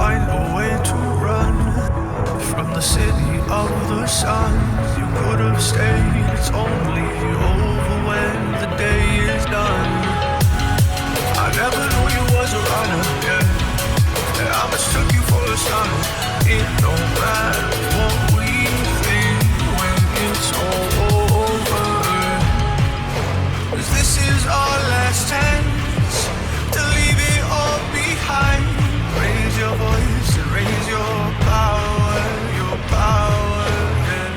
find a way to run from the city of the sun. You could have stayed, it's only over when the day is done. I never knew you was a runner, yeah. I mistook you for a son. It don't matter what we think when it's all over. 'Cause this is our last chance to leave it all behind. Raise your voice and raise your power, yeah.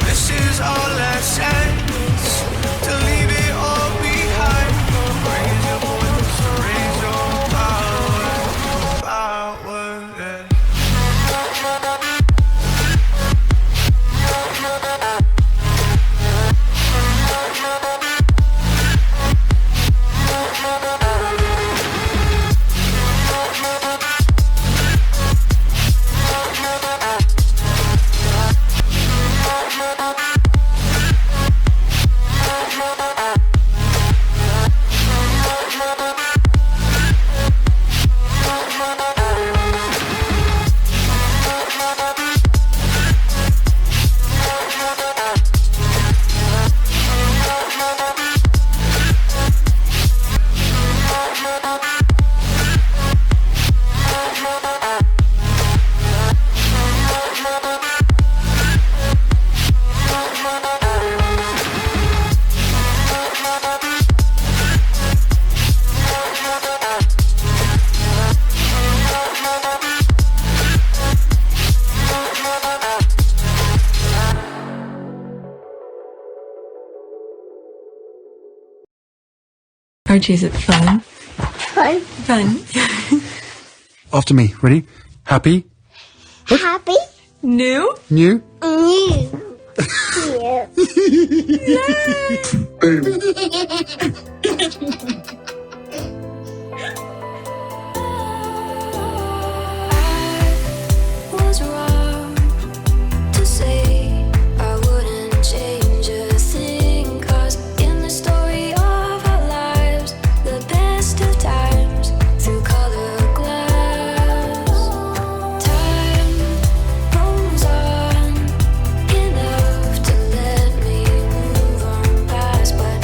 This is our last chance to leave it all behind. Raise your voice and raise your power, yeah. Archie, is it fun? Fun. Fun. After me. Ready? Happy? Happy. New? New? New. Was wrong to say I wouldn't change a thing, 'cause in the story of our lives, the best of times through color glass, time rolls on enough to let me move on past, but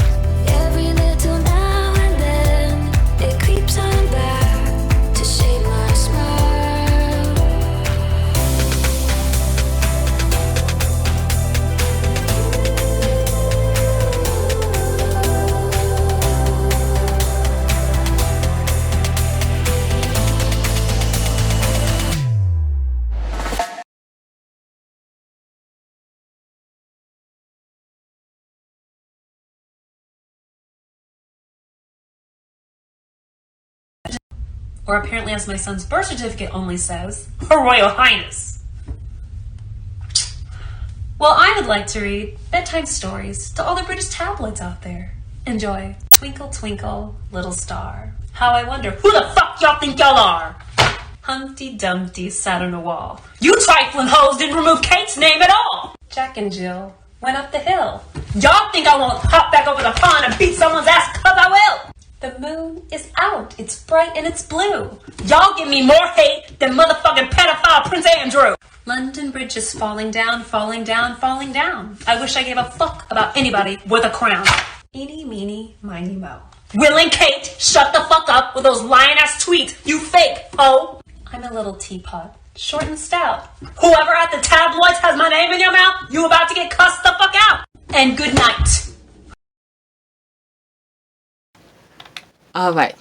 every little now and then it creeps on back to shape my smile. Or apparently, as my son's birth certificate only says, Her Royal Highness. Well, I would like to read bedtime stories to all the British tabloids out there. Enjoy. Twinkle, twinkle, little star. How I wonder who the fuck y'all think y'all are? Humpty Dumpty sat on a wall. You trifling hoes didn't remove Kate's name at all. Jack and Jill went up the hill. Y'all think I won't hop back over the pond and beat someone's ass, 'cause I will. The moon is out. It's bright and it's blue. Y'all give me more hate than motherfucking pedophile Prince Andrew. London Bridge is falling down, falling down, falling down. I wish I gave a fuck about anybody with a crown. Eeny, meeny, miny, mo. Will and Kate, shut the fuck up with those lying-ass tweets, you fake hoe. I'm a little teapot, short and stout. Whoever at the tabloids has my name in your mouth, you about to get cussed the fuck out. And good night. All right.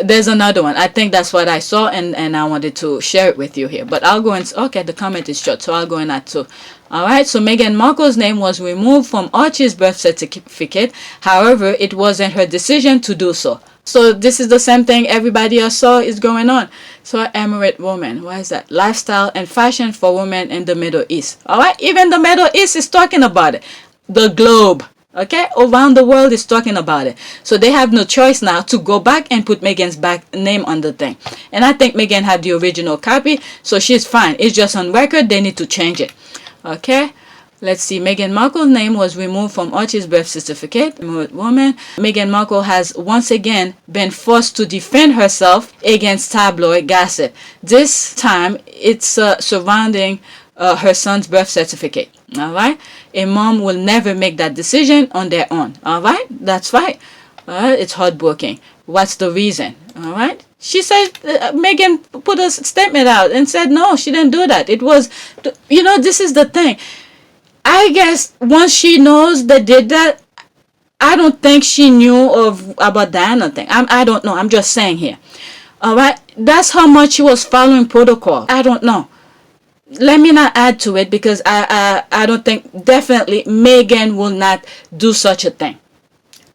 There's another one. I think that's what I saw, and I wanted to share it with you here. But I'll go into, okay, the comment is short, so I'll go in that too. All right, so Meghan Markle's name was removed from Archie's birth certificate. However, it wasn't her decision to do so. So this is the same thing everybody else saw is going on. So Emirate woman, what is that? Lifestyle and fashion for women in the Middle East. All right, even the Middle East is talking about it. The globe. Okay, around the world is talking about it. So they have no choice now to go back and put Meghan's back name on the thing. And I think Meghan had the original copy, so she's fine. It's just on record, they need to change it. Okay, Let's see. Meghan Markle's name was removed from Archie's birth certificate. Woman. Meghan Markle has once again been forced to defend herself against tabloid gossip. This time, it's surrounding her son's birth certificate. All right. A mom will never make that decision on their own. All right. That's right. It's heartbreaking. What's the reason? All right. She said, Megan put a statement out and said, no, she didn't do that. It was, this is the thing. I guess once she knows they did that, I don't think she knew about Diana thing. I don't know. I'm just saying here. All right. That's how much she was following protocol. I don't know. Let me not add to it because I don't think, definitely, Megan will not do such a thing.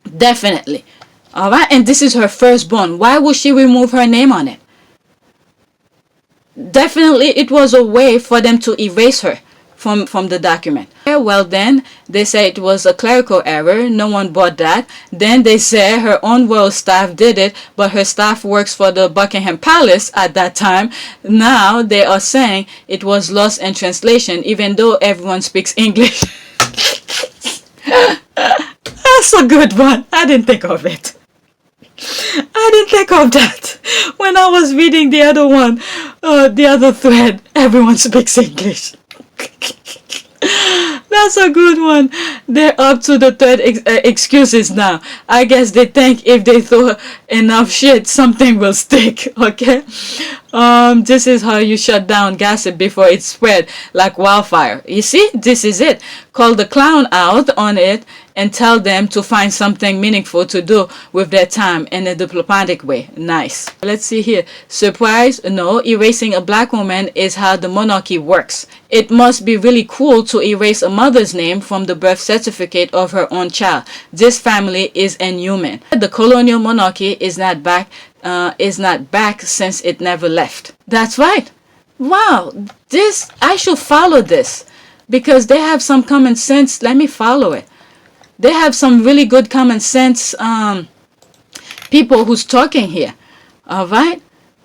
Definitely. All right. And this is her firstborn. Why would she remove her name on it? Definitely, it was a way for them to erase her from the document. Well, then they say it was a clerical error. No one bought that. Then they say her own royal staff did it, but her staff works for the Buckingham Palace at that time. Now they are saying it was lost in translation, even though everyone speaks English. That's a good one. I didn't think of it. I didn't think of that. When I was reading the other one, the other thread, everyone speaks English. That's a good one. They're up to the third excuses now. I guess they think if they throw enough shit, something will stick. Okay. This is how you shut down gossip before it spread like wildfire. You see, this is it. Call the clown out on it and tell them to find something meaningful to do with their time in a diplomatic way. Nice. Let's see here. Surprise? No, erasing a black woman is how the monarchy works. It must be really cool to erase a mother's name from the birth certificate of her own child. This family is inhuman. The colonial monarchy is not back since it never left. That's right. Wow, I should follow this because they have some common sense. Let me follow it. They have some really good common sense people who's talking here. All right.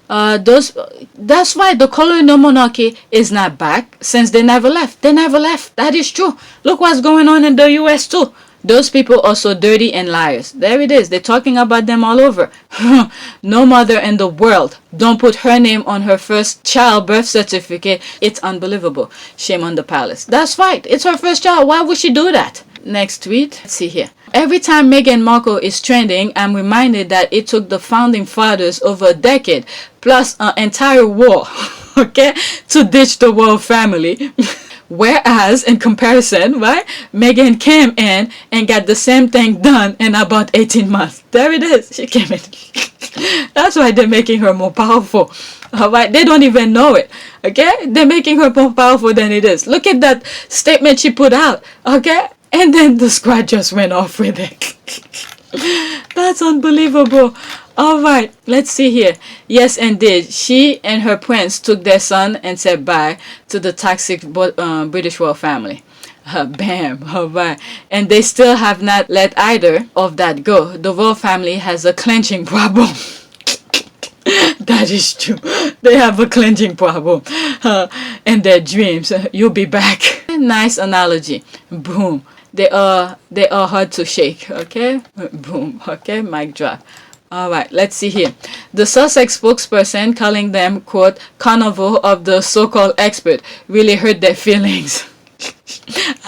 That's why the colonial monarchy is not back since they never left. They never left. That is true. Look what's going on in the US too. Those people are so dirty and liars. There it is. They're talking about them all over. No mother in the world don't put her name on her first child birth certificate. It's unbelievable. Shame on the palace. That's right. It's her first child. Why would she do that? Next tweet. Let's see here. Every time Meghan Markle is trending, I'm reminded that it took the founding fathers over a decade plus an entire war, okay, to ditch the royal family. Whereas, in comparison, right, Meghan came in and got the same thing done in about 18 months. There it is. She came in. That's why they're making her more powerful. All right, they don't even know it. Okay, they're making her more powerful than it is. Look at that statement she put out. Okay, and then the squad just went off with it. That's unbelievable. All right, let's see here. Yes, indeed. She and her prince took their son and said bye to the toxic British royal family. Bam. All right. And they still have not let either of that go. The royal family has a clenching problem. That is true. They have a clenching problem in their dreams. You'll be back. Nice analogy. Boom. They are hard to shake. Okay. Boom. Okay. Mic drop. All right, let's see here. The Sussex spokesperson calling them, quote, carnival of the so-called expert really hurt their feelings.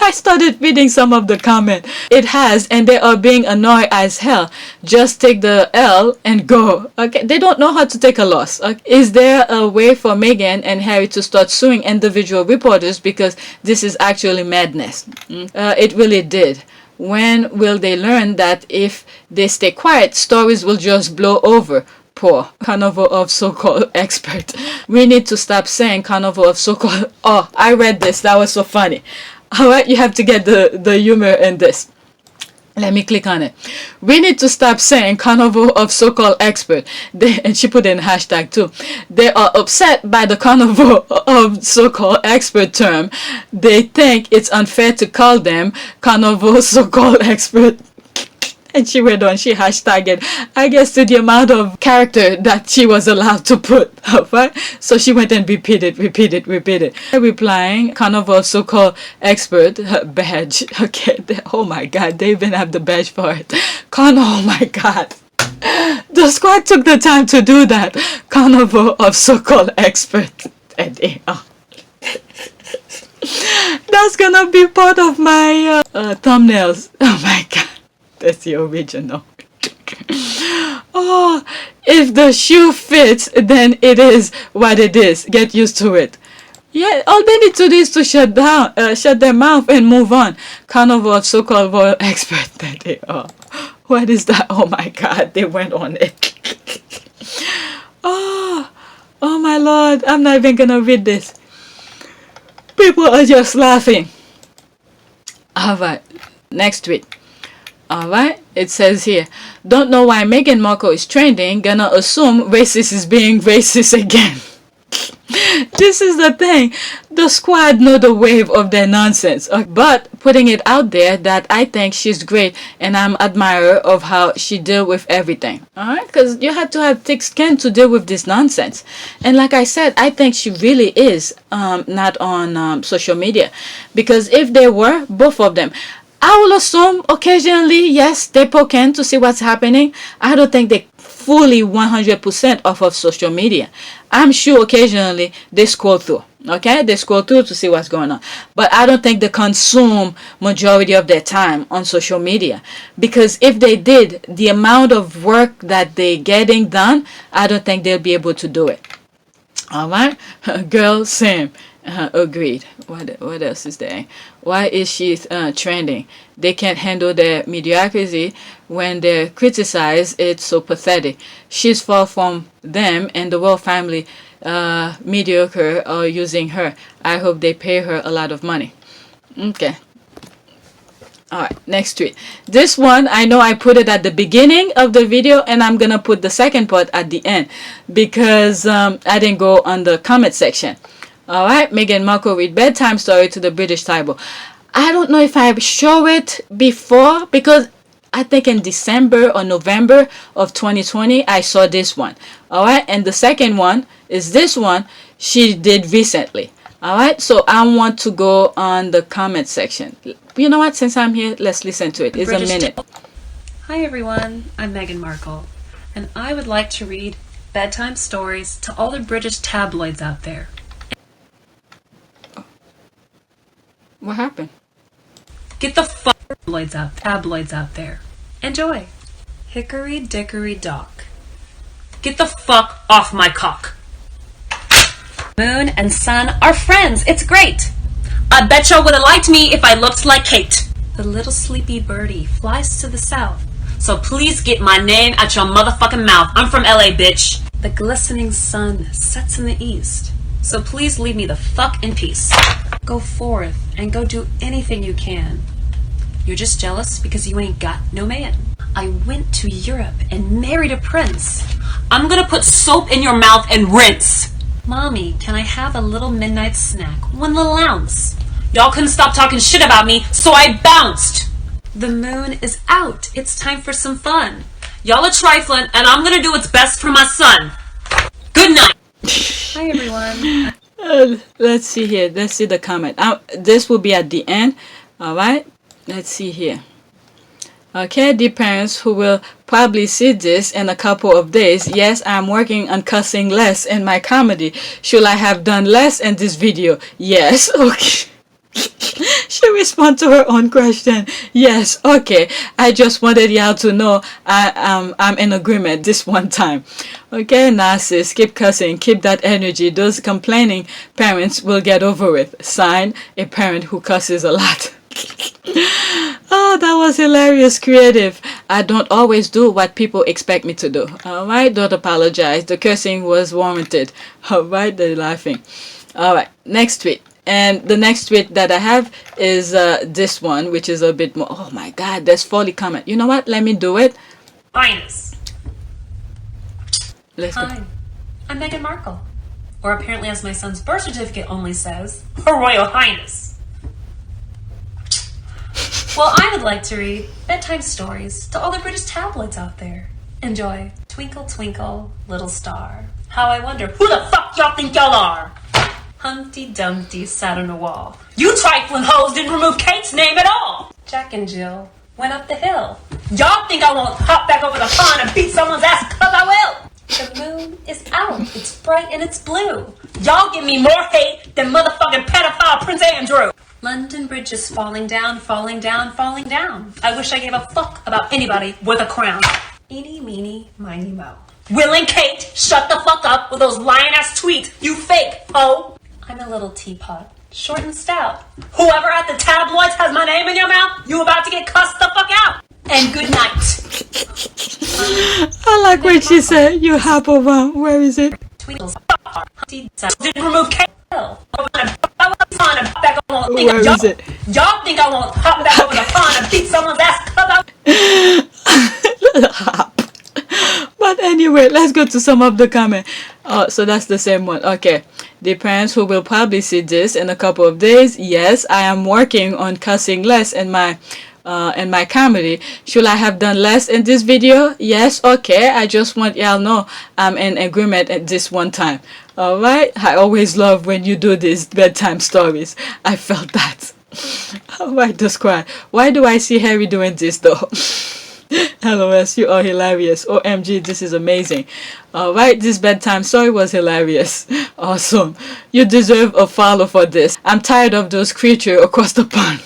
I started reading some of the comment. It has, and they are being annoyed as hell. Just take the L and go. Okay, they don't know how to take a loss. Okay? Is there a way for Meghan and Harry to start suing individual reporters because this is actually madness? It really did. When will they learn that if they stay quiet, stories will just blow over? Poor carnival of so-called expert. We need to stop saying carnival of so-called. Oh, I read this. That was so funny. All right, you have to get the humor in this. Let me click on it. We need to stop saying carnival of so-called expert. And she put in hashtag too. They are upset by the carnival of so-called expert term. They think it's unfair to call them carnival so-called expert. And she went on, she hashtagged, I guess, to the amount of character that she was allowed to put, right? So she went and repeated. Replying, Carnival so-called expert badge. Okay, oh my God, they even have the badge for it. Oh my God. The squad took the time to do that. Carnival of so-called expert. And they are. That's gonna be part of my thumbnails. Oh my God. That's the original. Oh, if the shoe fits, then it is what it is. Get used to it. Yeah, all they need to do is to shut their mouth and move on. Carnival of so-called royal expert that they are. What is that? Oh my God, they went on it. Oh my Lord, I'm not even gonna read this. People are just laughing. Alright, next tweet. Alright, it says here, don't know why Meghan Markle is trending, gonna assume racist is being racist again. This is the thing, the squad know the wave of their nonsense, but putting it out there that I think she's great and I'm admirer of how she deal with everything. Alright, because you have to have thick skin to deal with this nonsense. And like I said, I think she really is not on social media, because if they were, both of them, I will assume occasionally, yes, they poke in to see what's happening. I don't think they fully 100% off of social media. I'm sure occasionally they scroll through. Okay, they scroll through to see what's going on, but I don't think they consume majority of their time on social media, because if they did, the amount of work that they getting done, I don't think they'll be able to do it. All right, girl, same. Agreed. What else is there? Why is she trending? They can't handle their mediocrity when they're criticized. It's so pathetic. She's far from them, and the royal family mediocre are using her. I hope they pay her a lot of money. Okay. Alright, next tweet. This one, I know I put it at the beginning of the video, and I'm gonna put the second part at the end, because I didn't go on the comment section. Alright, Meghan Markle read bedtime story to the British Bible. I don't know if I showed it before, because I think in December or November of 2020 I saw this one. Alright, and the second one is this one she did recently. Alright, so I want to go on the comment section. You know what, since I'm here, let's listen to it. It's a minute. Hi everyone, I'm Meghan Markle, and I would like to read bedtime stories to all the British tabloids out there. What happened? Get the tabloids out there. Enjoy. Hickory dickory dock. Get the fuck off my cock. Moon and sun are friends. It's great. I betcha would have liked me if I looked like Kate. The little sleepy birdie flies to the south. So please get my name out your motherfucking mouth. I'm from LA, bitch. The glistening sun sets in the east. So please leave me the fuck in peace. Go forth and go do anything you can. You're just jealous because you ain't got no man. I went to Europe and married a prince. I'm gonna put soap in your mouth and rinse. Mommy, can I have a little midnight snack? One little ounce. Y'all couldn't stop talking shit about me, so I bounced. The moon is out. It's time for some fun. Y'all are trifling, and I'm gonna do what's best for my son. Good night. Hi, everyone. Let's see here. Let's see the comment. This will be at the end. Alright. Let's see here. Okay, the parents who will probably see this in a couple of days. Yes, I'm working on cussing less in my comedy. Should I have done less in this video? Yes. Okay. She respond to her own question. Yes. Okay. I just wanted y'all to know I'm in agreement this one time. Okay, narcissists, keep cussing, keep that energy. Those complaining parents will get over with. Sign, a parent who cusses a lot. Oh, that was hilarious, creative. I don't always do what people expect me to do. Alright, don't apologize. The cursing was warranted. Alright, they're laughing. Alright, next tweet. And the next tweet that I have is this one, which is a bit more. Oh my god, there's 40 comments. You know what? Let me do it. Highness. Let's go. Hi, I'm Meghan Markle. Or apparently, as my son's birth certificate only says, Her Royal Highness. Well, I would like to read bedtime stories to all the British tabloids out there. Enjoy. Twinkle, twinkle, little star. How I wonder who the fuck y'all think y'all are? Humpty Dumpty sat on a wall. You trifling hoes didn't remove Kate's name at all. Jack and Jill went up the hill. Y'all think I won't hop back over the pond and beat someone's ass? Cause I will. The moon is out. It's bright and it's blue. Y'all give me more hate than motherfucking pedophile Prince Andrew. London Bridge is falling down, falling down, falling down. I wish I gave a fuck about anybody with a crown. Eeny, meeny, miny, mo. Will and Kate, shut the fuck up with those lying-ass tweets, you fake hoe. I'm a little teapot, short and stout. Whoever at the tabloids has my name in your mouth, you about to get cussed the fuck out. And good night. I like what she said. You hop over. Where is it? Tweedles. Didn't remove Kate. Where is it? Y'all think I won't hop back over the pond and beat someone's ass? Hop. But anyway, let's go to some of the comment. Oh, so that's the same one. Okay. The parents who will probably see this in a couple of days. Yes, I am working on cussing less in my comedy. Should I have done less in this video? Yes. Okay. I just want y'all know I'm in agreement at this one time. All right. I always love when you do these bedtime stories. I felt that. All right, just cry. Why do I see Harry doing this though? LOS, you are hilarious. OMG, this is amazing. Alright, this bedtime story was hilarious. Awesome. You deserve a follow for this. I'm tired of those creatures across the pond.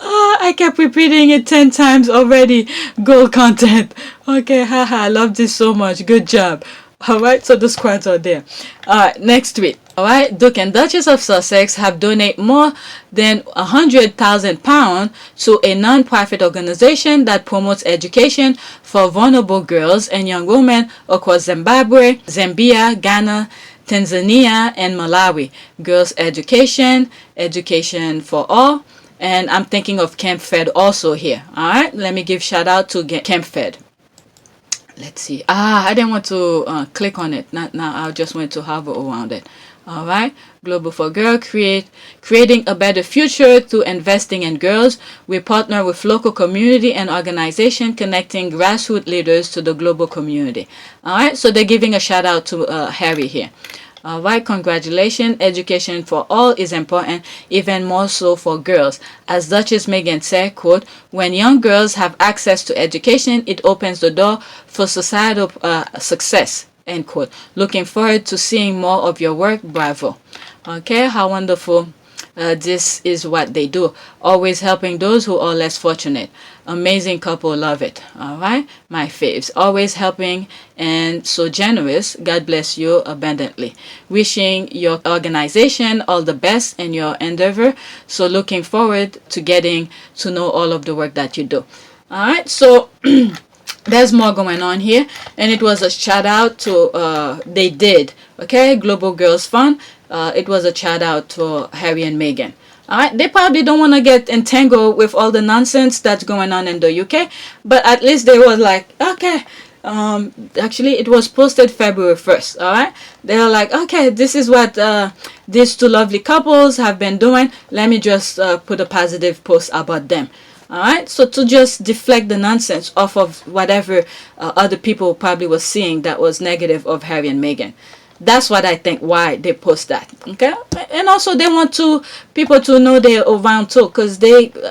I kept repeating it 10 times already. Gold content. Okay, haha, I love this so much. Good job. Alright, so the squads are there. Alright, next tweet. Alright, Duke and Duchess of Sussex have donated more than £100,000 to a non-profit organization that promotes education for vulnerable girls and young women across Zimbabwe, Zambia, Ghana, Tanzania, and Malawi. Girls education, education for all. And I'm thinking of Camp Fed also here. Alright, let me give shout out to Camp Fed. Let's see. I didn't want to click on it. Not now. I just want to hover around it. All right. Global for Girl, creating a better future through investing in girls. We partner with local community and organization connecting grassroots leaders to the global community. All right. So they're giving a shout out to Harry here. All right, congratulations. Education for all is important, even more so for girls. As Duchess Megan said, quote, when young girls have access to education, it opens the door for societal success, end quote. Looking forward to seeing more of your work. Bravo. Okay, how wonderful. This is what they do. Always helping those who are less fortunate. Amazing couple, love it. All right, my faves. Always helping and so generous. God bless you abundantly. Wishing your organization all the best in your endeavor. So looking forward to getting to know all of the work that you do. All right, so there's more going on here, and it was a shout out to they did. Okay, Global Girls Fund. It was a shout out to Harry and Meghan. Alright, they probably don't want to get entangled with all the nonsense that's going on in the UK, but at least they were like, okay, actually it was posted February 1st, alright, they were like, okay, this is what these two lovely couples have been doing, let me just put a positive post about them. Alright, so to just deflect the nonsense off of whatever other people probably was seeing that was negative of Harry and Meghan. That's what I think why they post that. Okay, and also they want people to know they're around too, because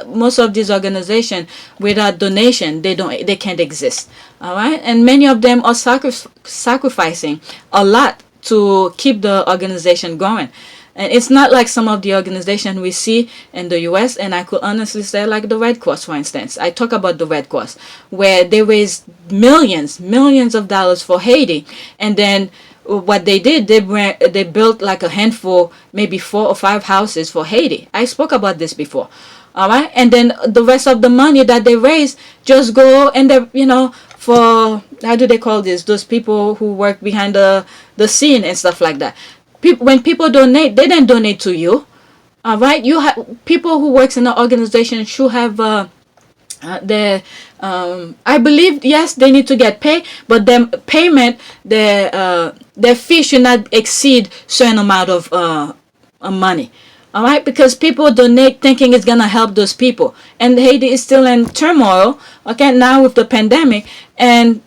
most of these organizations without donation they can't exist. All right, and many of them are sacrificing a lot to keep the organization going. And it's not like some of the organizations we see in the US, and I could honestly say like the Red Cross, for instance. I talk about the Red Cross, where they raised millions of dollars for Haiti, and then what they did, they built like a handful, maybe 4 or 5 houses for Haiti. I spoke about this before. All right, and then the rest of the money that they raise just go and for, how do they call this? Those people who work behind the scene and stuff like that. When people donate, they didn't donate to you. All right, you have people who works in an organization should have I believe yes they need to get paid, but their payment, their fee should not exceed certain amount of money. All right, because people donate thinking it's gonna help those people, and Haiti is still in turmoil. Okay, now with the pandemic, and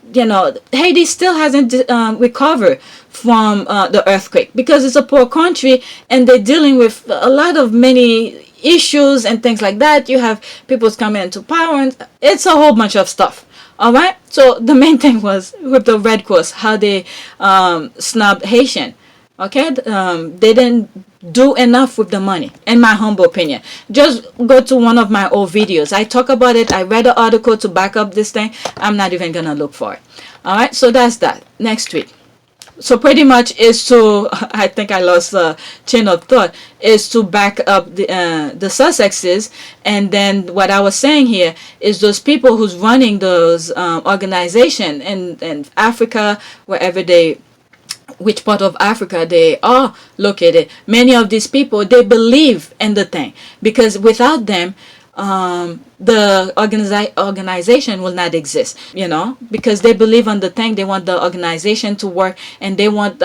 Haiti still hasn't recovered from the earthquake because it's a poor country and they're dealing with a lot of many issues and things like that. You have people's coming into power, and it's a whole bunch of stuff. All right, so the main thing was with the Red Cross, how they snubbed Haitian. Okay, they didn't do enough with the money, in my humble opinion. Just go to one of my old videos. I talk about it. I read an article to back up this thing. I'm not even gonna look for it. All right, so that's that. Next tweet. So pretty much is to, I think I lost the chain of thought, is to back up the Sussexes. And then what I was saying here is those people who's running those organization in Africa, wherever they, which part of Africa they are located. Many of these people, they believe in the thing, because without them, the organization will not exist, because they believe on the thing. They want the organization to work, and they want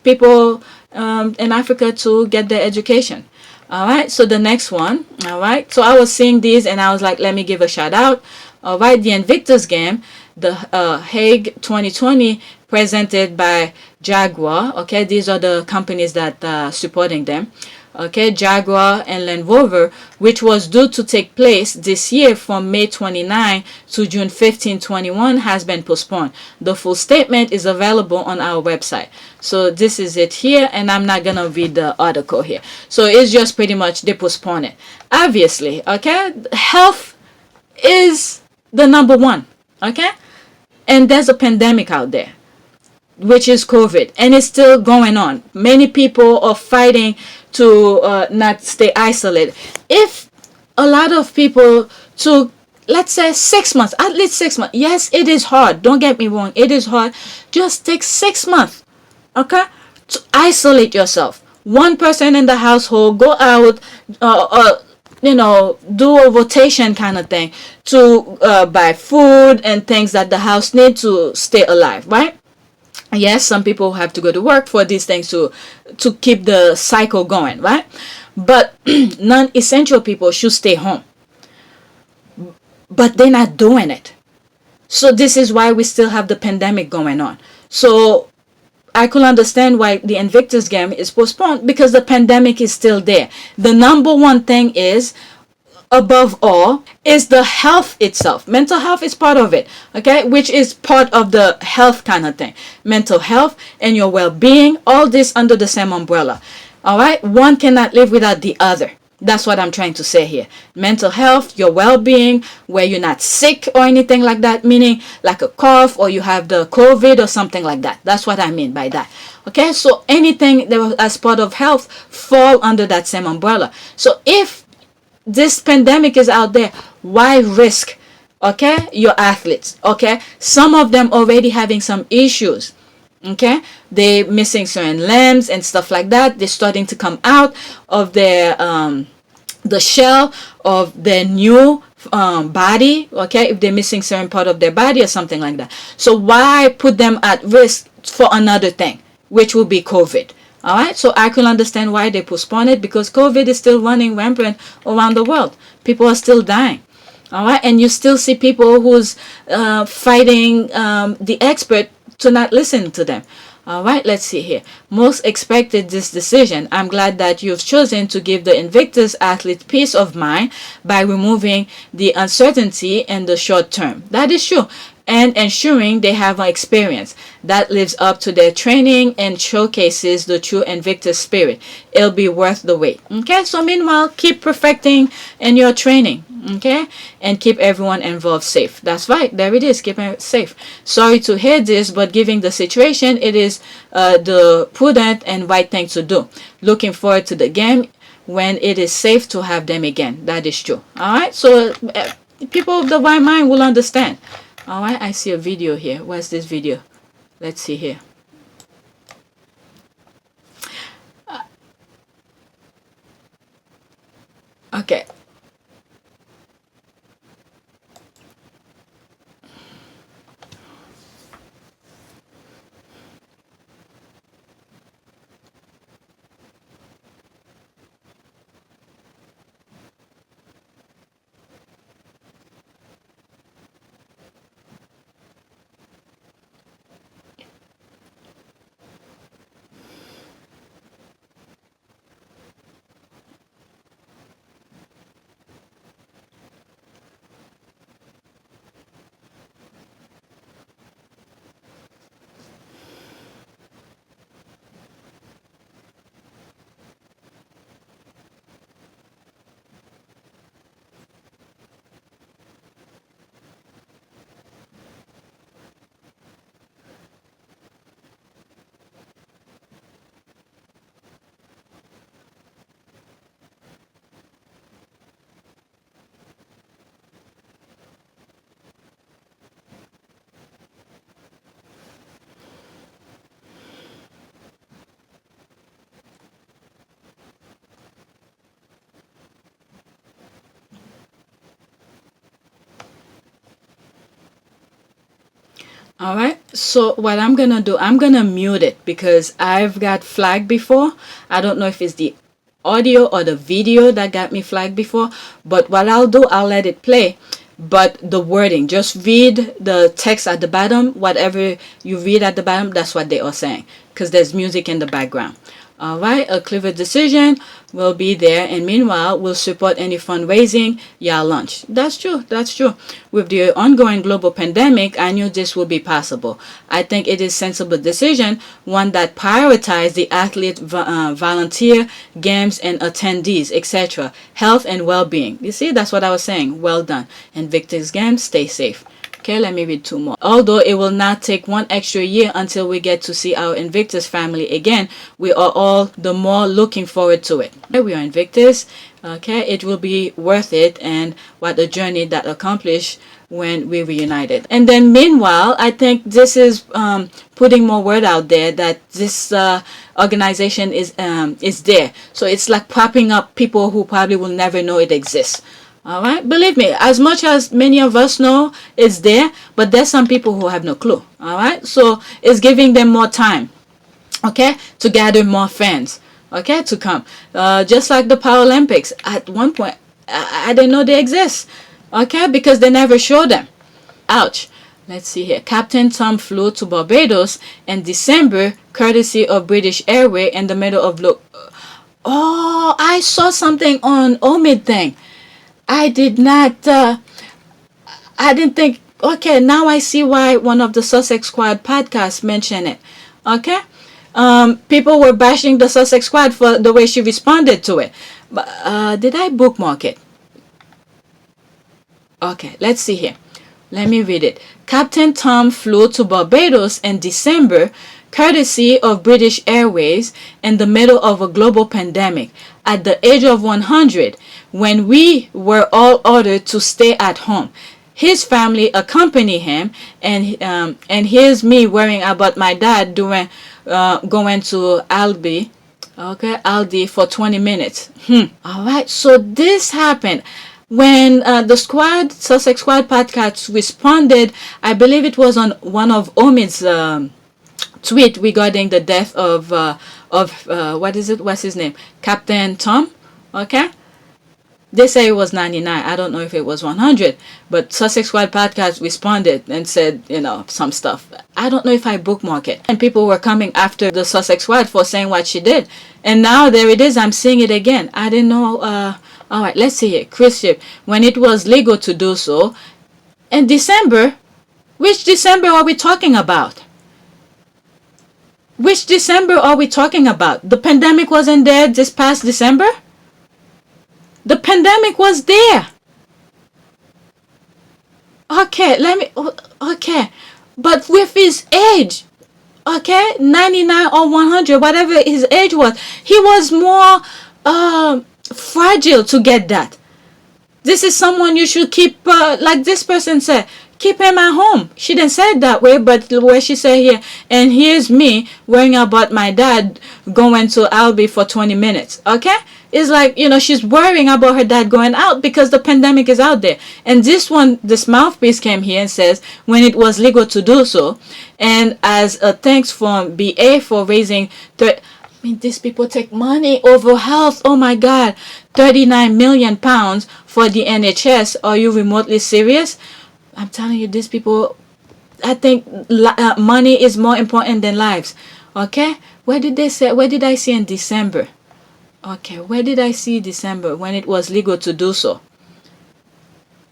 people in Africa to get their education. All right, so the next one. All right, so I was seeing these and I was like, let me give a shout out. All right, the Invictus game, the Hague 2020, presented by Jaguar. Okay, these are the companies that are supporting them. Okay, Jaguar and Land Rover, which was due to take place this year from May 29 to June 15, 21, has been postponed. The full statement is available on our website. So this is it here, and I'm not gonna read the article here. So it's just pretty much they postpone it. Obviously, okay, health is the number one. Okay, and there's a pandemic out there, which is COVID, and it's still going on. Many people are fighting to not stay isolated. If a lot of people took, let's say, 6 months, at least 6 months. Yes, it is hard. Don't get me wrong. It is hard. Just take 6 months, okay, to isolate yourself. One person in the household, go out, do a rotation kind of thing to buy food and things that the house need to stay alive, right? Yes, some people have to go to work for these things to keep the cycle going, right? But non-essential people should stay home. But they're not doing it. So this is why we still have the pandemic going on. So I could understand why the Invictus game is postponed, because the pandemic is still there. The number one thing is, above all, is the health itself. Mental health is part of it, okay, which is part of the health kind of thing. Mental health and your well-being, all this under the same umbrella. All right, one cannot live without the other. That's what I'm trying to say here. Mental health, your well-being, where you're not sick or anything like that, meaning like a cough or you have the COVID or something like that. That's what I mean by that. Okay, so anything that as part of health fall under that same umbrella. So if this pandemic is out there, why risk, okay, your athletes? Okay, some of them already having some issues. Okay, they missing certain limbs and stuff like that. They're starting to come out of their the shell of their new body. Okay, if they're missing certain part of their body or something like that. So why put them at risk for another thing, which will be COVID? All right, so I can understand why they postpone it, because COVID is still running rampant around the world. People are still dying. All right, and you still see people who's fighting the expert to not listen to them. All right, let's see here. Most expected this decision. I'm glad that you've chosen to give the Invictus athlete peace of mind by removing the uncertainty in the short term. That is true. And ensuring they have an experience that lives up to their training and showcases the true Invictus spirit. It'll be worth the wait. Okay, so meanwhile, keep perfecting in your training. Okay, and keep everyone involved safe. That's right, there it is, keep it safe. Sorry to hear this, but given the situation, it is the prudent and right thing to do. Looking forward to the game when it is safe to have them again. That is true. All right, so people of the right mind will understand. All right, I see a video here. Where's this video? Let's see here. Okay. All right. So what I'm gonna do, I'm gonna mute it because I've got flagged before. I don't know if it's the audio or the video that got me flagged before, but what I'll do, I'll let it play. But the wording, just read the text at the bottom. Whatever you read at the bottom, that's what they are saying because there's music in the background. All right, a clever decision will be there, and meanwhile, we'll support any fundraising. Yeah, lunch. That's true. That's true. With the ongoing global pandemic, I knew this would be possible. I think it is sensible decision, one that prioritizes the athlete, volunteer, games, and attendees, etc. Health and well-being. You see, that's what I was saying. Well done. And Victor's Games, stay safe. Okay, let me read two more. Although it will not take one extra year until we get to see our Invictus family again, we are all the more looking forward to it. Okay, we are Invictus. Okay, it will be worth it, and what a journey that accomplished when we reunited. And then meanwhile, I think this is putting more word out there that this organization is there. So it's like propping up people who probably will never know it exists. All right, believe me, as much as many of us know it's there, but there's some people who have no clue. All right, so it's giving them more time, okay, to gather more fans, okay, to come. Just like the Paralympics, at one point, I didn't know they exist, okay, because they never show them. Ouch. Let's see here. Captain Tom flew to Barbados in December, courtesy of British Airways, in the middle of look. Oh, I saw something on Omid thing. I did not, I didn't think, okay, now I see why one of the Sussex Squad podcasts mentioned it. Okay? People were bashing the Sussex Squad for the way she responded to it. But did I bookmark it? Okay, let's see here. Let me read it. Captain Tom flew to Barbados in December, courtesy of British Airways, in the middle of a global pandemic, at the age of 100, when we were all ordered to stay at home. His family accompanied him, and here's me worrying about my dad doing going to Aldi for 20 minutes. All right, so this happened. When the Sussex Squad podcast responded, I believe it was on one of Omid's tweet regarding the death of what's his name? Captain Tom. Okay. They say it was 99. I don't know if it was 100, but Sussex Squad podcast responded and said, some stuff. I don't know if I bookmark it. And people were coming after the Sussex Squad for saying what she did. And now there it is. I'm seeing it again. I didn't know. All right, let's see here. Chris Ship, when it was legal to do so. In December, which December are we talking about? Which December are we talking about? The pandemic wasn't there this past December? The pandemic was there. Okay, but with his age, 99 or 100, whatever his age was, he was more fragile to get that. This is someone you should keep, like this person said, keep him at home. She didn't say it that way, but the way she said here, and here's me worrying about my dad going to Albi for 20 minutes, okay? It's like, she's worrying about her dad going out because the pandemic is out there. And this mouthpiece came here and says, when it was legal to do so, and as a thanks from BA for raising, these people take money over health. Oh my God, 39 million pounds for the NHS. Are you remotely serious? I'm telling you, these people, I think money is more important than lives. Okay? Where did I see in December? Okay, where did I see December when it was legal to do so?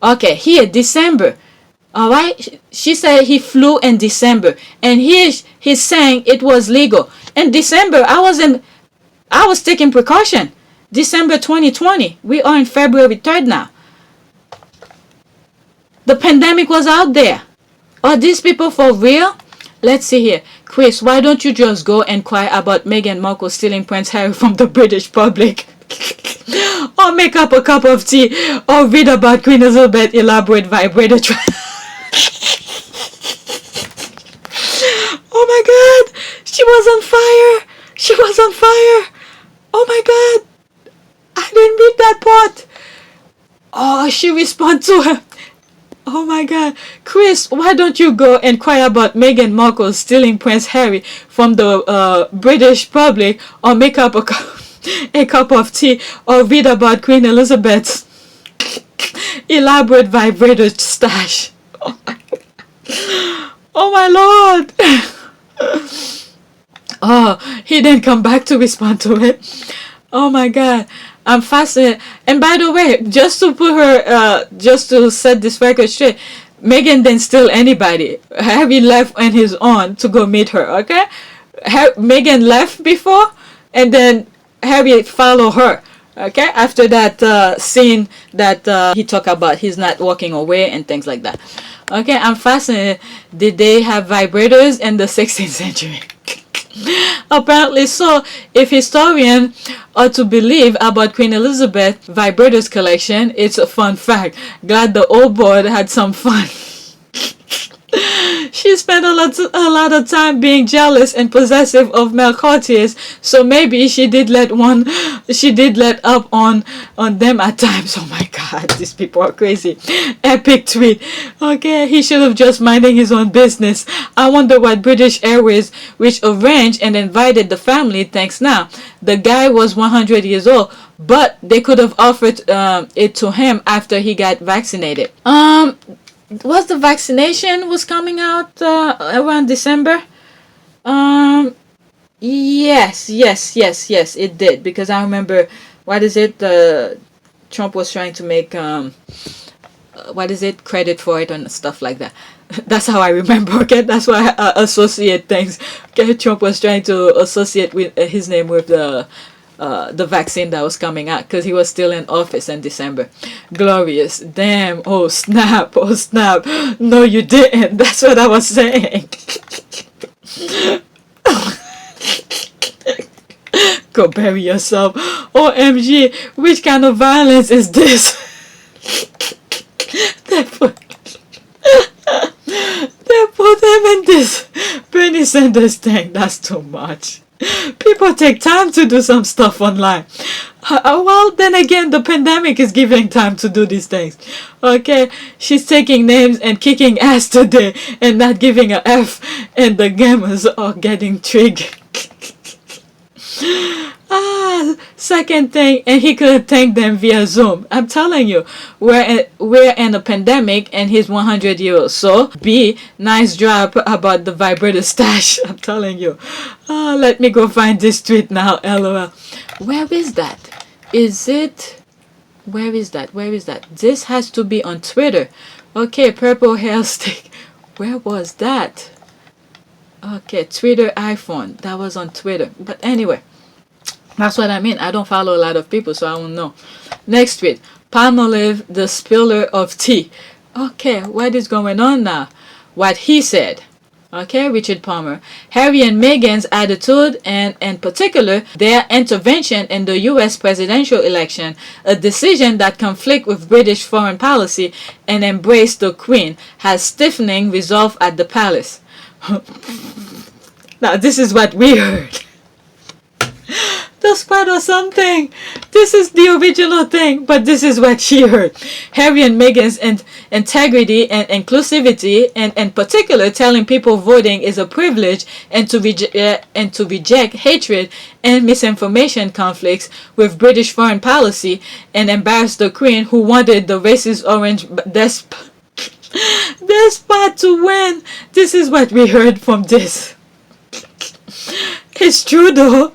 Okay, here, December. All right? She said he flew in December. And here he's saying it was legal. In December, I was taking precaution. December 2020. We are in February 3rd now. The pandemic was out there. Are these people for real? Let's see here. Chris, why don't you just go and cry about Meghan Markle stealing Prince Harry from the British public? Or make up a cup of tea, or read about Queen Elizabeth elaborate vibrator Oh my God, she was on fire. She was on fire. Oh my God, I didn't read that part. Oh, she responded to her. Oh my God, Chris, why don't you go inquire about Meghan Markle stealing Prince Harry from the British public, or make up a cup of tea, or read about Queen Elizabeth's elaborate vibrator stash. Oh my Lord. Oh, he didn't come back to respond to it. Oh my God, I'm fascinated. And by the way, just to put her, just to set this record straight, Meghan didn't steal anybody. Harry left on his own to go meet her. Okay, Meghan left before, and then Harry followed her. Okay, after that scene that he talked about, he's not walking away and things like that. Okay, I'm fascinated. Did they have vibrators in the 16th century? Apparently so. If historians are to believe about Queen Elizabeth vibrators collection, it's a fun fact. Glad the old boy had some fun. She spent a lot of time being jealous and possessive of male courtiers, so maybe she did let up on them at times. Oh my God, these people are crazy. Epic tweet. Okay, he should have just minding his own business. I wonder what British Airways, which arranged and invited the family, thinks now. The guy was 100 years old, but they could have offered it to him after he got vaccinated. Was the vaccination was coming out around December? Yes, it did, because I remember, what is it? Trump was trying to make what is it? Credit for it and stuff like that. That's how I remember. Okay, that's why I associate things. Okay, Trump was trying to associate with his name with the vaccine that was coming out, because he was still in office in December. Glorious. Damn. Oh snap. No, you didn't. That's what I was saying. Go bury yourself. OMG, which kind of violence is this? They put him in this Bernie Sanders thing. That's too much. People take time to do some stuff online. Well, then again, the pandemic is giving time to do these things. Okay, she's taking names and kicking ass today and not giving a F, and the gamers are getting triggered. Second thing, and he could thank them via Zoom. I'm telling you, we're in a pandemic and he's 100 years old. So, B, nice job about the vibrator stash. I'm telling you. Let me go find this tweet now, LOL. Where is that? Where is that? This has to be on Twitter. Okay, purple hair stick. Where was that? Okay, Twitter iPhone. That was on Twitter. But anyway, that's what I mean. I don't follow a lot of people, so I don't know. Next tweet. Palmolive, the spiller of tea. Okay, what is going on now? What he said. Okay, Richard Palmer. Harry and Meghan's attitude, and in particular, their intervention in the U.S. presidential election, a decision that conflict with British foreign policy and embrace the Queen, has stiffening resolve at the palace. Now, this is what we heard. The spread or something. This is the original thing, but this is what she heard. Harry and Meghan's integrity and inclusivity, and in particular telling people voting is a privilege, and to reject hatred and misinformation conflicts with British foreign policy, and embarrass the Queen, who wanted the racist orange despot to win. This is what we heard from this. It's true though.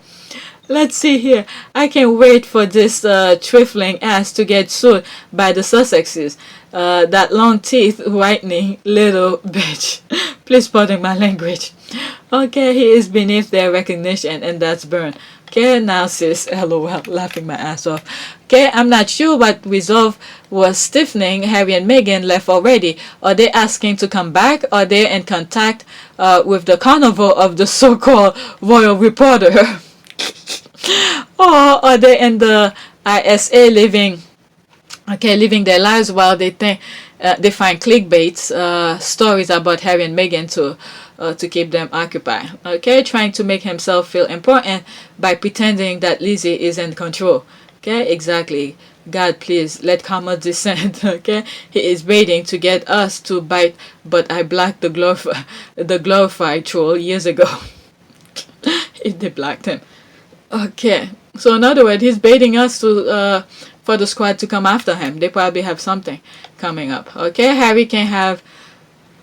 Let's see here. I can't wait for this trifling ass to get sued by the Sussexes. That long teeth whitening little bitch. Please pardon my language. Okay, he is beneath their recognition, and that's burn. Okay, now sis, LOL, laughing my ass off. Okay, I'm not sure what resolve was stiffening. Harry and Meghan left already. Are they asking to come back? Are they in contact with the carnival of the so-called royal reporter? Or are they in the ISA living their lives while they think they find clickbait stories about Harry and Meghan to keep them occupied. Okay, trying to make himself feel important by pretending that Lizzie is in control. Okay, exactly. God, please let karma descend. Okay, he is waiting to get us to bite, but I blocked the glorified troll years ago. If they blocked him. Okay, so in other words, he's baiting us to for the squad to come after him. They probably have something coming up. Okay, Harry can have.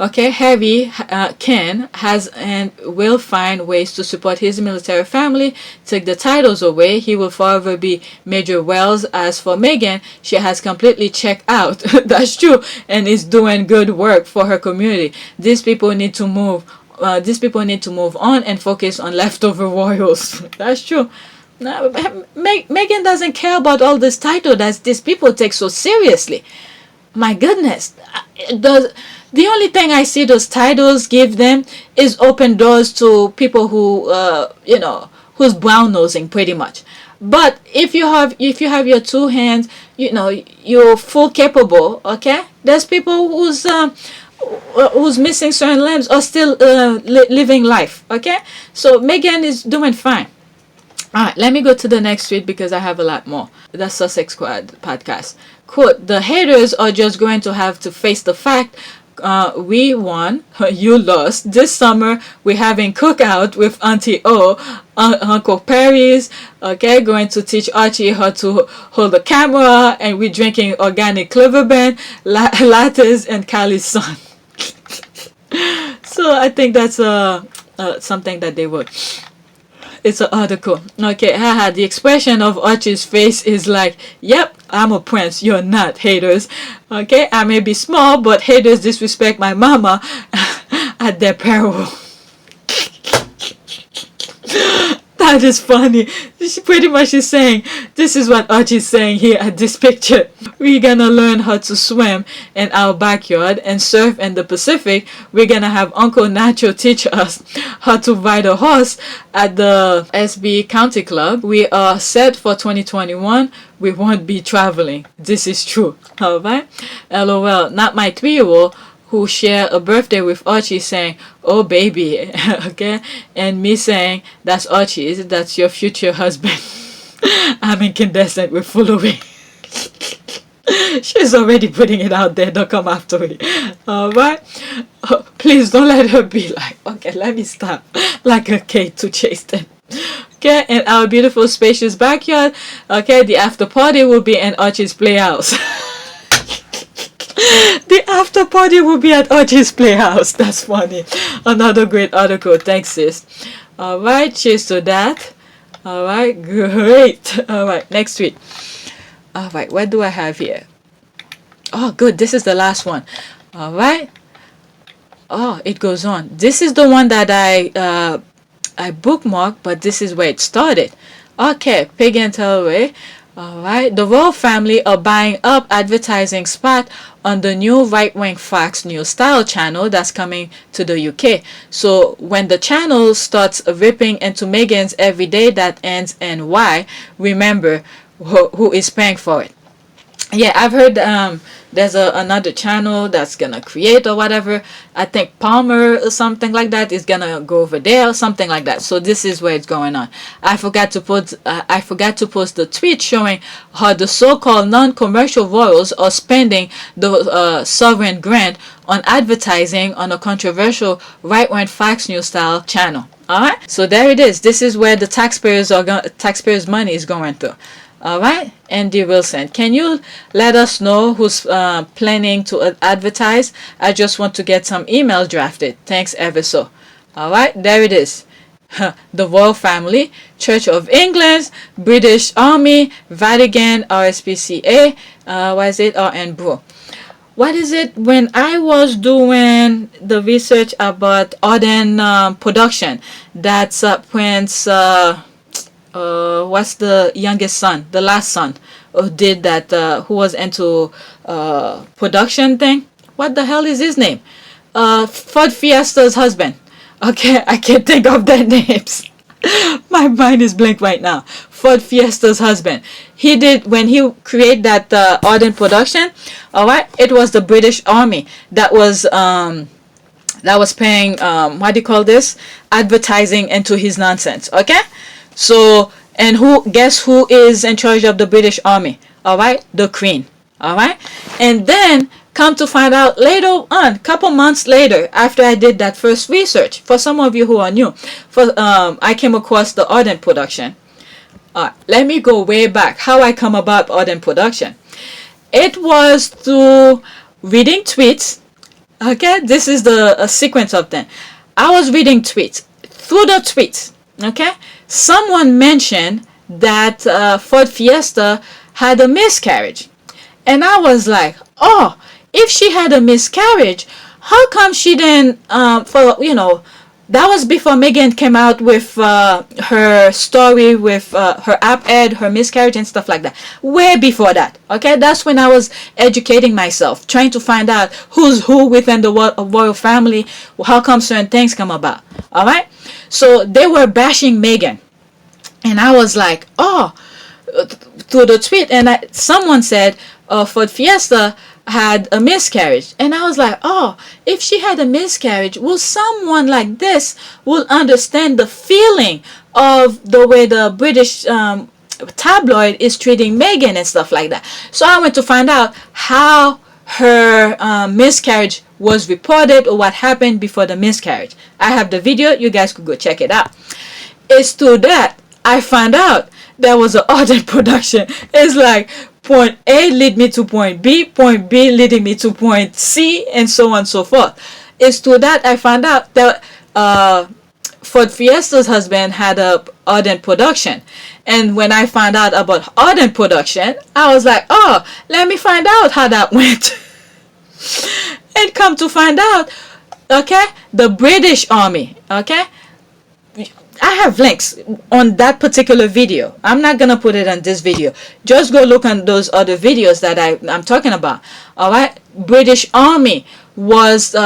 Okay, Harry can has and will find ways to support his military family. Take the titles away, he will forever be Major Wells. As for Meghan, she has completely checked out. That's true, and is doing good work for her community. These people need to move. These people need to move on and focus on leftover royals. That's true. No, Meghan doesn't care about all this title that these people take so seriously. My goodness, the only thing I see those titles give them is open doors to people who, who's brown nosing pretty much. But if you have your two hands, you're full capable. Okay, there's people who's missing certain limbs or still living life. Okay, so Meghan is doing fine. Alright, let me go to the next tweet because I have a lot more. The Sussex Squad podcast. Quote, the haters are just going to have to face the fact we won, you lost. This summer we're having cookout with Auntie O, Uncle Perry's, okay, going to teach Archie how to hold the camera, and we're drinking organic Cloverben, lattes, and Cali's son. So I think that's something that they would. It's an article. Okay, haha, the expression of Archie's face is like, yep, I'm a prince, you're not, haters. Okay, I may be small, but haters disrespect my mama at their peril. That is funny. She pretty much is saying, this is what Archie's saying here at this picture. We're gonna learn how to swim in our backyard and surf in the Pacific. We're gonna have Uncle Nacho teach us how to ride a horse at the SB County Club. We are set for 2021. We won't be traveling. This is true. Alright? LOL. Not my 3-year-old who share a birthday with Archie saying, oh baby, okay, and me saying, that's Archie, that's your future husband. I'm incandescent with foolery. She's already putting it out there, don't come after me. Alright, please don't let her be like, okay, let me stop, like a Kate to chase them. Okay, in our beautiful spacious backyard, okay, the after party will be in Archie's playhouse. The after party will be at Archie's Playhouse. That's funny. Another great article. Thanks, sis. Alright, cheers to that. Alright, great. Alright, next tweet. Alright, what do I have here? Oh, good. This is the last one. Alright. Oh, it goes on. This is the one that I bookmarked, but this is where it started. Okay, Pig and Tellaway. Alright, the royal family are buying up advertising spot on the new right-wing Fox News style channel that's coming to the UK. So when the channel starts ripping into Meghan's everyday that ends in Y, remember who is paying for it. Yeah, I've heard there's another channel that's gonna create or whatever. I think Palmer or something like that is gonna go over there or something like that. So this is where it's going on. I forgot to post the tweet showing how the so-called non-commercial royals are spending the sovereign grant on advertising on a controversial right-wing Fox News style channel. Alright, so there it is. This is where the taxpayers' money is going through. Alright, Andy Wilson, can you let us know who's planning to advertise? I just want to get some emails drafted. Thanks ever so. Alright, there it is. The royal family, Church of England, British Army, Vatican, RSPCA, what is it? and Bro. What is it? When I was doing the research about Arden production, that's Prince what's the youngest son, the last son who did that, who was into production thing. What the hell is his name? Ford Fiesta's husband. Okay, I can't think of their names. My mind is blank right now. Ford Fiesta's husband. He did, when he created that Arden production, alright, it was the British Army that was paying what do you call this? Advertising into his nonsense. Okay? So And guess who is in charge of the British Army? All right, the Queen. All right, and then come to find out later on, couple months later, after I did that first research, for some of you who are new, I came across the Ardent production. Let me go way back. How I come about Ardent production? It was through reading tweets. Okay, this is the sequence of them. I was reading tweets. Through the tweets, okay, someone mentioned that Ford Fiesta had a miscarriage. And I was like, oh, if she had a miscarriage, how come she didn't, that was before Megan came out with her story with her op-ed, her miscarriage and stuff like that. Way before that, okay? That's when I was educating myself, trying to find out who's who within the royal family, how come certain things come about, all right? So they were bashing Megan. And I was like, oh, through the tweet, and someone said, Ford Fiesta had a miscarriage. And I was like, oh, if she had a miscarriage, will someone like this will understand the feeling of the way the British tabloid is treating Meghan and stuff like that. So I went to find out how her miscarriage was reported or what happened before the miscarriage. I have the video. You guys could go check it out. It's through that I found out there was an Ardent production. It's like point A lead me to point B leading me to point C, and so on and so forth. It's through that I found out that Ford Fiesta's husband had a Ardent production. And when I found out about Ardent production, I was like, oh, let me find out how that went. And come to find out, okay, the British Army, okay, I have links on that particular video. I'm not gonna put it on this video. Just go look on those other videos that I'm talking about. All right, British Army was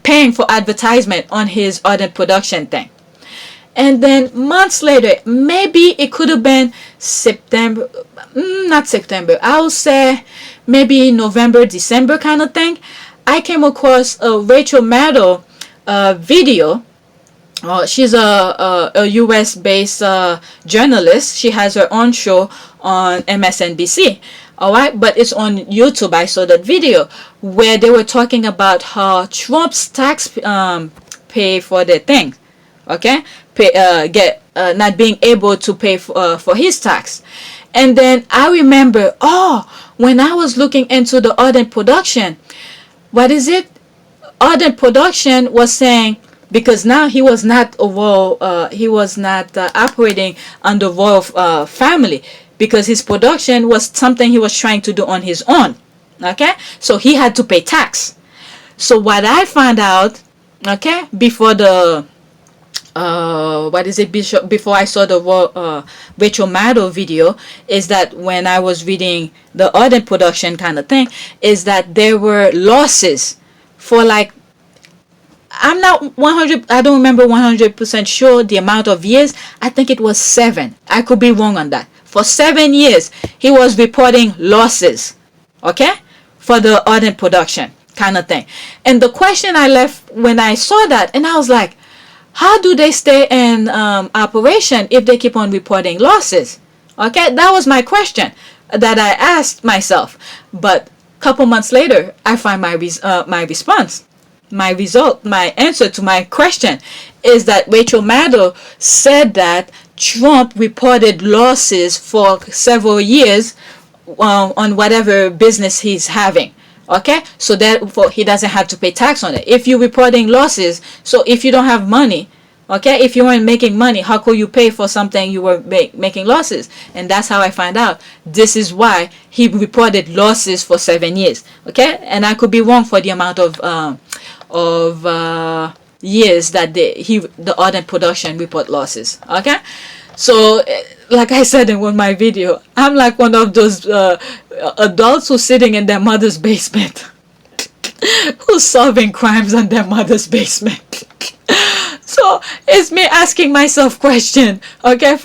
paying for advertisement on his Ardent production thing. And then months later, maybe it could have been September, not September, I would say maybe November, December kind of thing. I came across a Rachel Maddow video. She's a US based journalist. She has her own show on MSNBC. Alright, but it's on YouTube. I saw that video where they were talking about how Trump's tax pay for the thing. Okay, not being able to pay for his tax. And then I remember, when I was looking into the Ardent production, what is it? Ardent production was saying, because now he was not a royal, he was not operating under royal family, because his production was something he was trying to do on his own. Okay, so he had to pay tax. So what I found out, okay, before the before I saw the Rachel Maddow video, is that when I was reading the Ardent production kind of thing, is that there were losses for like, I'm not 100, I don't remember 100% sure the amount of years. I think it was 7. I could be wrong on that. For 7 years, he was reporting losses, okay, for the Ardent production kind of thing. And the question I left when I saw that, and I was like, how do they stay in operation if they keep on reporting losses? Okay, that was my question that I asked myself. But a couple months later, I find my response. My result, my answer to my question is that Rachel Maddow said that Trump reported losses for several years on whatever business he's having. Okay, so therefore he doesn't have to pay tax on it. If you're reporting losses, so if you don't have money, okay, if you weren't making money, how could you pay for something you were making losses? And that's how I find out. This is why he reported losses for 7 years. Okay, and I could be wrong for the amount of years that the Ardent production report losses. Okay, so like I said in one of my video, I'm like one of those adults who's sitting in their mother's basement who's solving crimes in their mother's basement. So it's me asking myself question. Okay,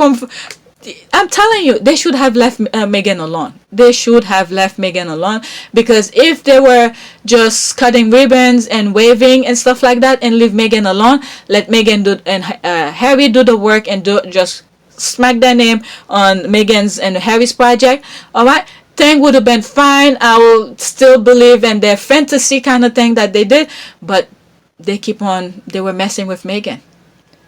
I'm telling you, they should have left Meghan alone. They should have left Meghan alone, because if they were just cutting ribbons and waving and stuff like that and leave Meghan alone, let Meghan do and Harry do the work and just smack their name on Megan's and Harry's project, all right, thing would have been fine. I will still believe in their fantasy kind of thing that they did, but they were messing with Megan,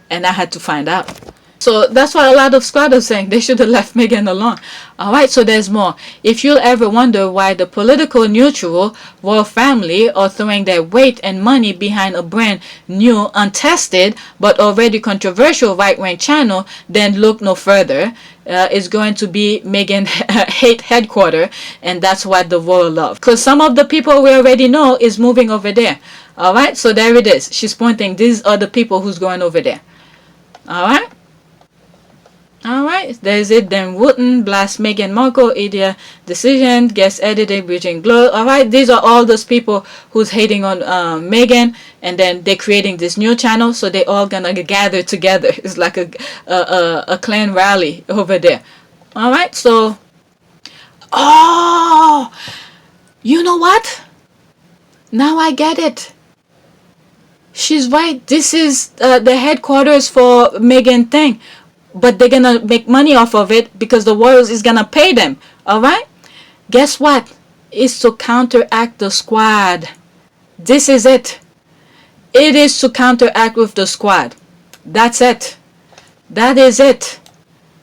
and I had to find out. So that's why a lot of squatters saying they should have left Megan alone. Alright, so there's more. If you'll ever wonder why the political neutral royal family are throwing their weight and money behind a brand new, untested, but already controversial right-wing channel, then look no further. It's going to be Megan hate headquarters, and that's what the royal love. Because some of the people we already know is moving over there. Alright, so there it is. She's pointing. These are the people who's going over there. Alright. Alright, there's it. Then Wooten, blast Meghan Markle, idiot decision, guest edited, Bridging Glow. Alright, these are all those people who's hating on Meghan, and then they're creating this new channel, so they all gonna gather together. It's like a clan rally over there. Alright, so oh, you know what? Now I get it. She's right. This is the headquarters for Meghan thing. But they're gonna make money off of it because the Royals is gonna pay them. Alright? Guess what? It's to counteract the squad. This is it. It is to counteract with the squad. That's it. That is it.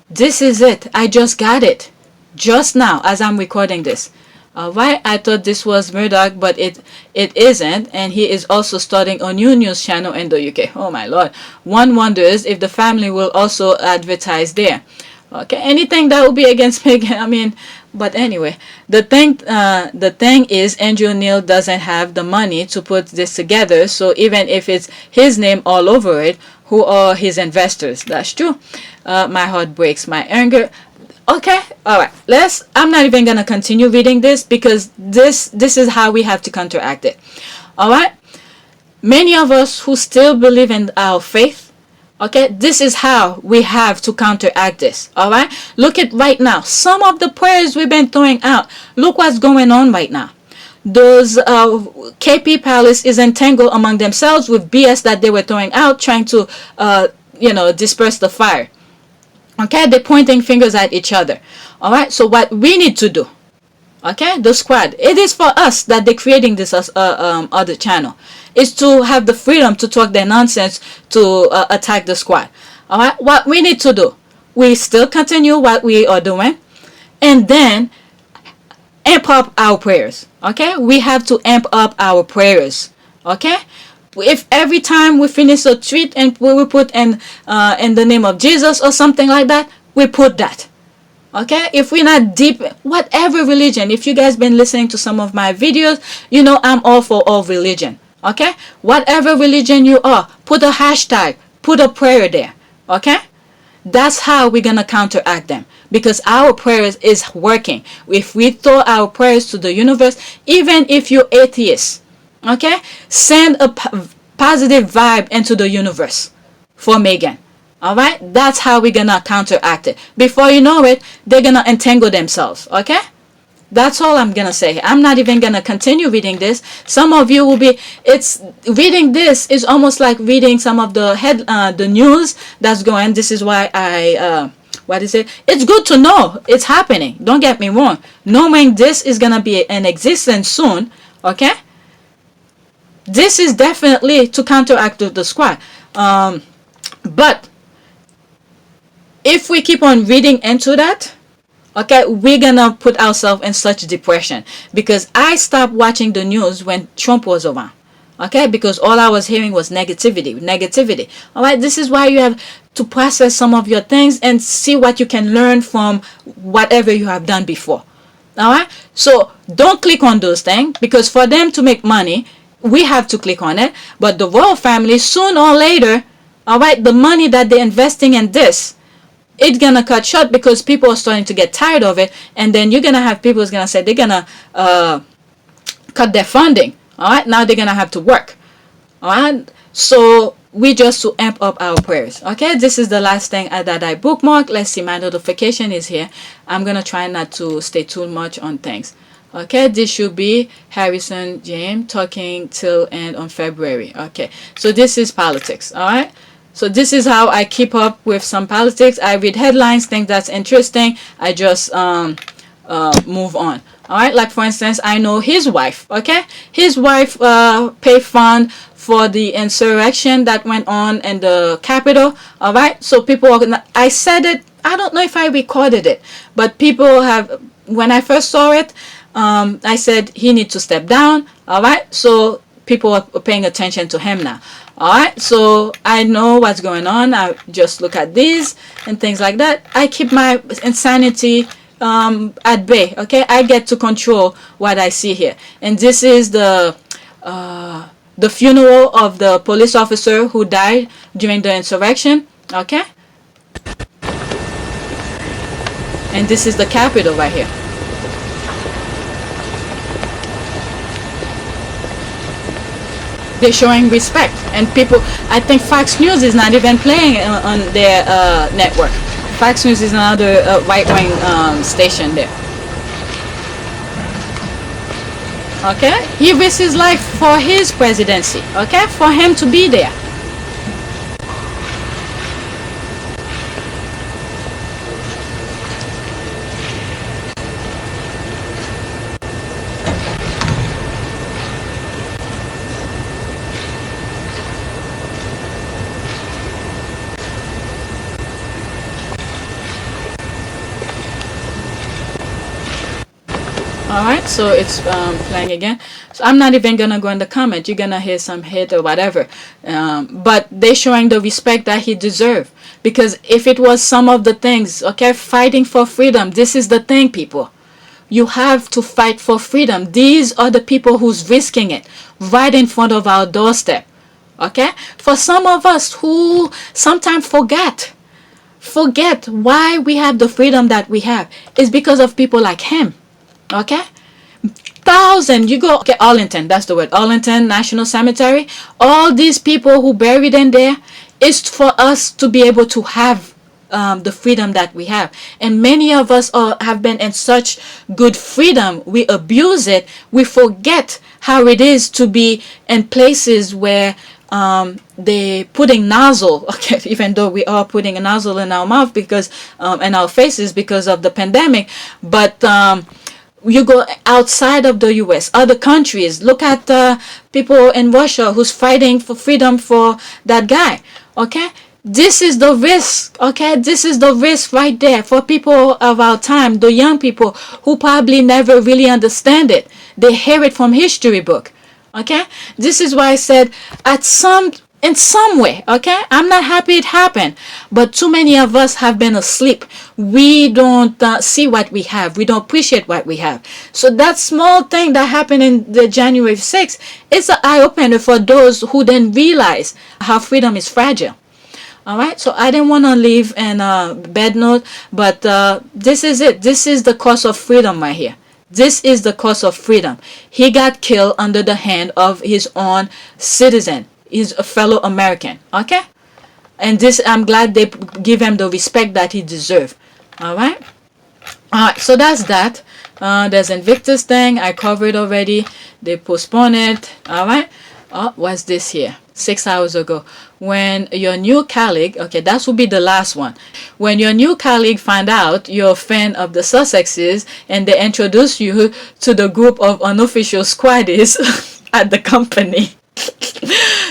This is it. I just got it. Just now as I'm recording this. Alright, I thought this was Murdoch, but it isn't, and he is also starting a new news channel in the UK. Oh my lord. One wonders if the family will also advertise there. Okay, anything that will be against Meghan, I mean, but anyway, the thing is Andrew Neil doesn't have the money to put this together, so even if it's his name all over it, who are his investors? That's true. My heart breaks, my anger. Okay, alright, I'm not even gonna continue reading this because this is how we have to counteract it. Alright, many of us who still believe in our faith, okay, this is how we have to counteract this. Alright, look at right now, some of the prayers we've been throwing out, look what's going on right now. Those KP Palace is entangled among themselves with BS that they were throwing out, trying to disperse the fire. Okay, they're pointing fingers at each other. Alright, so what we need to do, okay, the squad, it is for us that they're creating this other channel, is to have the freedom to talk their nonsense to attack the squad. Alright, what we need to do, we still continue what we are doing, and then amp up our prayers. Okay, we have to amp up our prayers. Okay, if every time we finish a tweet and we will put in the name of Jesus or something like that, we put that. Okay, if we're not deep, whatever religion, if you guys been listening to some of my videos, you know I'm all for all religion. Okay, whatever religion you are, put a hashtag, put a prayer there. Okay, that's how we're gonna counteract them, because our prayers is working. If we throw our prayers to the universe, even if you're atheist, okay, send a positive vibe into the universe for Meghan. Alright, that's how we're gonna counteract it. Before you know it, they're gonna entangle themselves. Okay, that's all I'm gonna say. I'm not even gonna continue reading this. Some of you will be, reading this is almost like reading some of the news that's going. This is why I it's good to know it's happening, don't get me wrong. Knowing this is gonna be in existence soon, okay, this is definitely to counteract the squad. But if we keep on reading into that, okay, we're gonna put ourselves in such depression, because I stopped watching the news when Trump was around. Okay, because all I was hearing was negativity. All right, this is why you have to process some of your things and see what you can learn from whatever you have done before. All right, so don't click on those things, because for them to make money, we have to click on it. But the royal family, soon or later, all right, the money that they're investing in this, it's gonna cut short, because people are starting to get tired of it, and then you're gonna have people who's gonna say they're gonna cut their funding. All right, now they're gonna have to work. All right, so we just to amp up our prayers. Okay, this is the last thing that I bookmarked. Let's see, my notification is here. I'm gonna try not to stay too much on things. Okay, this should be Harrison James talking till end on February. Okay, so this is politics. All right, So this is how I keep up with some politics. I read headlines, think that's interesting. I just move on. All right, like for instance, I know his wife. Okay, his wife paid fund for the insurrection that went on in the Capitol. All right, so people are gonna. I said it. I don't know if I recorded it, but people have. When I first saw it, I said he needs to step down. All right, so people are paying attention to him now. All right, so I know what's going on. I just look at these and things like that. I keep my insanity at bay. Okay, I get to control what I see here. And this is the funeral of the police officer who died during the insurrection. Okay, and this is the Capitol right here. They're showing respect, and people. I think Fox News is not even playing on their network. Fox News is another right-wing station there. Okay, he risks his life for his presidency. Okay, for him to be there. Alright, so it's playing again. So I'm not even gonna go in the comment. You're gonna hear some hate or whatever. But they're showing the respect that he deserves. Because if it was some of the things, okay, fighting for freedom, this is the thing, people. You have to fight for freedom. These are the people who's risking it right in front of our doorstep. Okay? For some of us who sometimes forget why we have the freedom that we have, is because of people like him. Okay, you go, okay, Arlington, that's the word, Arlington National Cemetery. All these people who buried in there is for us to be able to have the freedom that we have. And many of us have been in such good freedom, we abuse it, we forget how it is to be in places where they putting nozzle, okay, even though we are putting a nozzle in our mouth because in our faces because of the pandemic. But you go outside of the US, other countries, look at people in Russia who's fighting for freedom for that guy. Okay, this is the risk. Okay, this is the risk right there for people of our time, the young people who probably never really understand it. They hear it from history book. Okay, this is why I said in some way, okay, I'm not happy it happened, but too many of us have been asleep. We don't see what we have. We don't appreciate what we have. So that small thing that happened in the January 6th, it's an eye-opener for those who didn't realize how freedom is fragile. All right, so I didn't want to leave in a bad note, but this is it. This is the cost of freedom right here. This is the cost of freedom. He got killed under the hand of his own citizen. He's a fellow American. Okay? And this, I'm glad they give him the respect that he deserves. Alright? Alright, so that's that. There's Invictus thing. I covered already. They postponed it. Alright? Oh, what's this here? 6 hours ago. When your new colleague, okay, that will be the last one. When your new colleague find out you're a fan of the Sussexes and they introduce you to the group of unofficial squaddies at the company.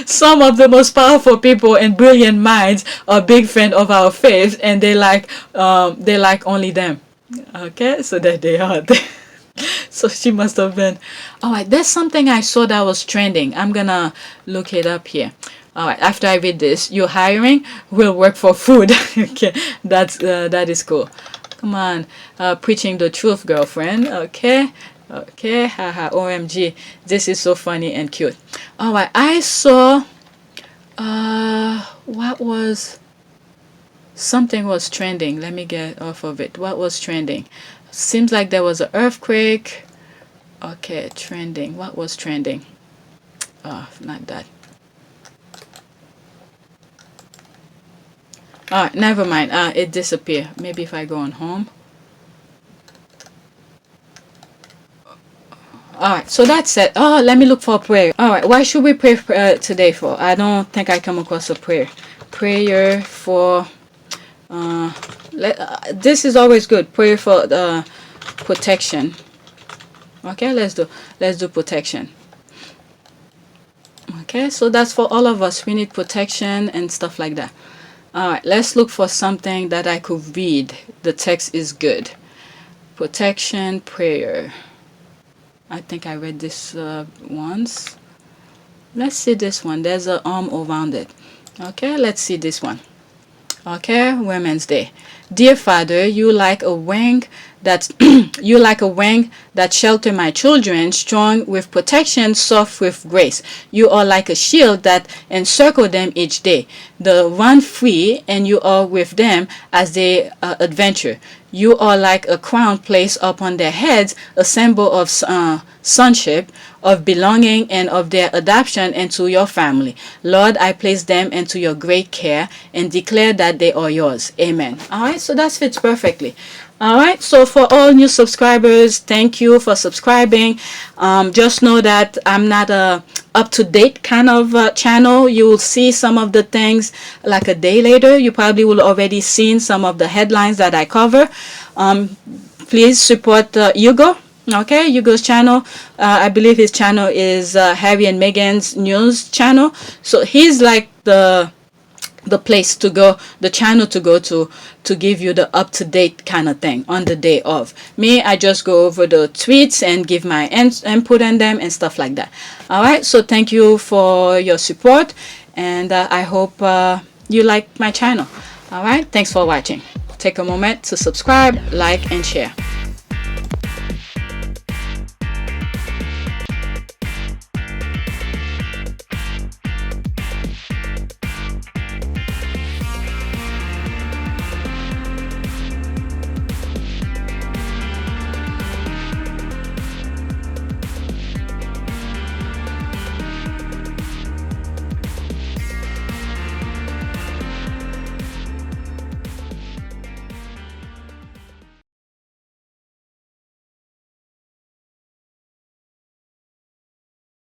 Some of the most powerful people and brilliant minds are big fan of our faith, and they like only them. Okay, so that they are. So she must have been. Alright, there's something I saw that was trending. I'm gonna look it up here. Alright, after I read this, you're hiring, will work for food. Okay, that is cool. Come on, preaching the truth, girlfriend. Okay. Okay, haha, OMG, this is so funny and cute. Alright, I saw, something was trending. Let me get off of it. What was trending? Seems like there was an earthquake. Okay, trending. What was trending? Oh, not that. Alright, never mind. It disappeared. Maybe if I go on home. Alright, so that's it. Oh, let me look for a prayer. Alright, why should we pray today for? I don't think I come across a prayer. prayer for this is always good. Prayer for protection. Okay, let's do protection. Okay, so that's for all of us. We need protection and stuff like that. All right, let's look for something that I could read. The text is good. Protection prayer. I think I read this once. Let's see this one. There's an arm around it. Okay, let's see this one. Okay, Women's Day. Dear Father, you like a wing that you like a wing that shelter my children, strong with protection, soft with grace. You are like a shield that encircle them each day. They run free, and you are with them as they adventure. You are like a crown placed upon their heads, a symbol of sonship, of belonging, and of their adoption into your family. Lord, I place them into your great care and declare that they are yours. Amen. All right, so that fits perfectly. All right, so for all new subscribers, thank you for subscribing. Just know that I'm not a up-to-date kind of channel. You will see some of the things like a day later. You probably will already seen some of the headlines that I cover. Please support Hugo. Okay, Hugo's channel. I believe his channel is Harry and Meghan's news channel. So he's like the place to go, the channel to go to give you the up-to-date kind of thing on the day of. Me, I just go over the tweets and give my input on them and stuff like that. All right, so thank you for your support, and I hope you like my channel. All right, thanks for watching. Take a moment to subscribe, like, and share.